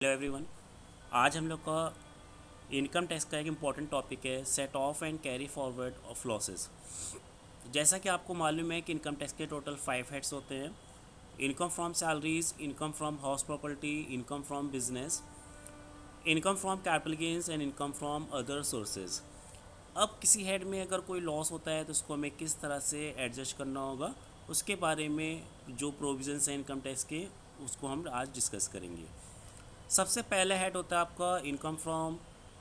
Hello everyone. आज हम लोग का इनकम टैक्स का एक इम्पॉर्टेंट टॉपिक है set off and carry forward of losses. जैसा कि आपको मालूम है कि इनकम टैक्स के टोटल 5 हेड्स होते हैं। Income from salaries, income from house property, income from business, income from capital gains and income from other sources. अब किसी हेड में अगर कोई लॉस होता है तो उसको हमें किस तरह से एडजस्ट करना होगा, उसके बारे में जो प्रोविजंस हैं इनकम टैक्स के, उसको हम आज डिस्कस करेंगे। सबसे पहला हेड होता है आपका इनकम फ्रॉम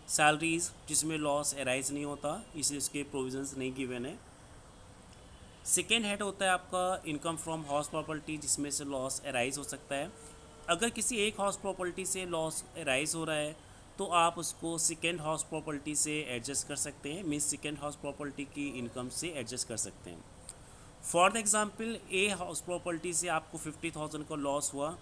सैलरीज, जिसमें लॉस एराइज नहीं होता, इसलिए उसके प्रोविजंस नहीं गिवन है। सेकेंड हेड होता है आपका इनकम फ्रॉम हाउस प्रॉपर्टी, जिसमें से लॉस एराइज हो सकता है। अगर किसी एक हाउस प्रॉपर्टी से लॉस एराइज हो रहा है तो आप उसको सेकेंड हाउस प्रॉपर्टी से एडजस्ट कर सकते हैं, मीन्स सेकेंड हाउस प्रॉपर्टी की इनकम से एडजस्ट कर सकते हैं। For the example, a house property से आपको 50,000 का लॉस हुआ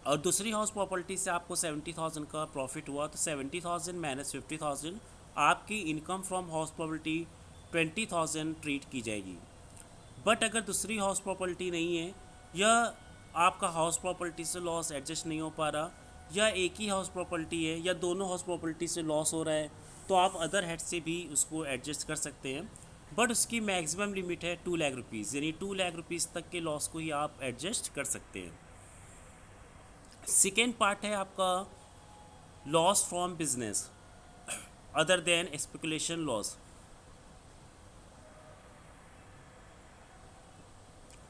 और दूसरी हाउस प्रॉपर्टी से आपको 70,000 का प्रॉफिट हुआ, तो 70,000 माइनस 50,000 आपकी income from house property 20,000 treat की जाएगी। बट अगर दूसरी हाउस प्रॉपर्टी नहीं है, या आपका हाउस प्रॉपर्टी से लॉस एडजस्ट नहीं हो पा रहा, या एक ही हाउस प्रॉपर्टी है या दोनों हाउस प्रॉपर्टी से लॉस हो रहा है, तो आप अदर हेड से भी उसको एडजस्ट कर सकते हैं। बट उसकी मैक्सिमम लिमिट है 2 लाख रुपीज़, यानी 2 लाख रुपीज़ तक के लॉस को ही आप एडजस्ट कर सकते हैं। सेकेंड पार्ट है आपका loss from business other than speculation loss.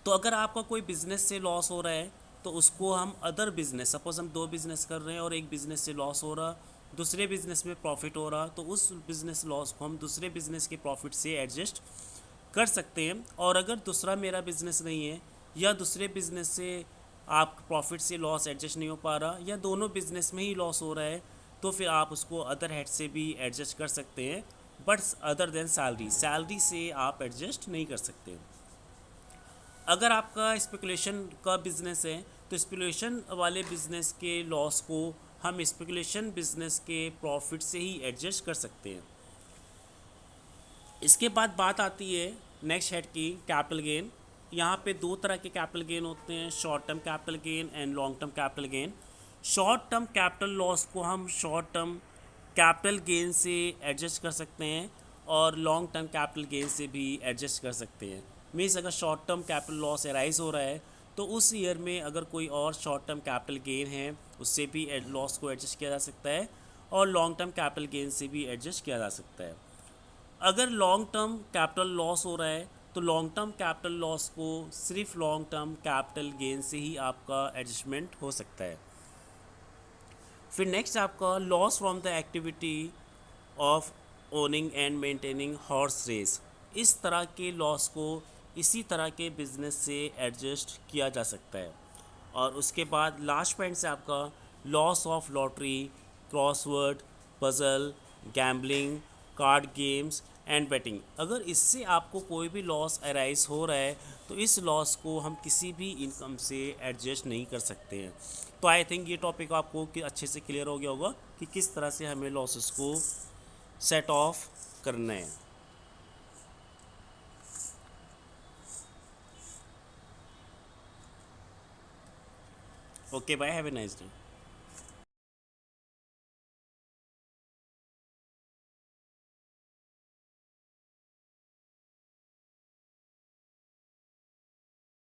तो अगर आपका कोई बिजनेस से लॉस हो रहा है तो उसको हम अदर बिजनेस, सपोज हम दो बिजनेस कर रहे हैं और एक बिजनेस से लॉस हो रहा, दूसरे बिजनेस में प्रॉफिट हो रहा, तो उस बिजनेस लॉस को हम दूसरे बिजनेस के प्रॉफिट से एडजस्ट कर सकते हैं। और अगर दूसरा मेरा बिजनेस नहीं है, या दूसरे बिजनेस से आप प्रॉफिट से लॉस एडजस्ट नहीं हो पा रहा, या दोनों बिजनेस में ही लॉस हो रहा है, तो फिर आप उसको अदर हेड से भी एडजस्ट कर सकते हैं। But other than salary, salary से आप एडजस्ट नहीं कर सकते। अगर आपका स्पेकुलेशन का बिजनेस है तो स्पेकुलेशन वाले बिजनेस के लॉस को हम स्पेकुलेशन बिजनेस के प्रॉफिट से ही एडजस्ट कर सकते हैं। इसके बाद बात आती है नेक्स्ट हेड की, कैपिटल गेन। यहाँ पे दो तरह के कैपिटल गेन होते हैं, short term capital gain and long term capital gain. Short term capital loss को हम शॉर्ट टर्म कैपिटल गेन से एडजस्ट कर सकते हैं और लॉन्ग टर्म कैपिटल गेन से भी एडजस्ट कर सकते हैं। मीन्स अगर short term capital loss arise हो रहा है तो उस ईयर में अगर कोई और शॉर्ट टर्म कैपिटल गेन है उससे भी लॉस को एडजस्ट किया जा सकता है, और लॉन्ग टर्म कैपिटल गेन से भी एडजस्ट किया जा सकता है। अगर लॉन्ग टर्म कैपिटल लॉस हो रहा है तो लॉन्ग टर्म कैपिटल लॉस को सिर्फ लॉन्ग टर्म कैपिटल गेन से ही आपका एडजस्टमेंट हो सकता है। फिर नेक्स्ट आपका loss from the activity of owning and maintaining horse race. इस तरह के लॉस को इसी तरह के बिजनेस से एडजस्ट किया जा सकता है। और उसके बाद लास्ट पॉइंट से आपका loss of lottery, crossword, puzzle, gambling, card games and betting. अगर इससे आपको कोई भी लॉस अराइज हो रहा है तो इस लॉस को हम किसी भी इनकम से एडजस्ट नहीं कर सकते हैं। तो आई थिंक ये टॉपिक आपको कि अच्छे से क्लियर हो गया होगा कि किस तरह से हमें लॉसेस को सेट ऑफ करना है। Okay bye, have a nice day.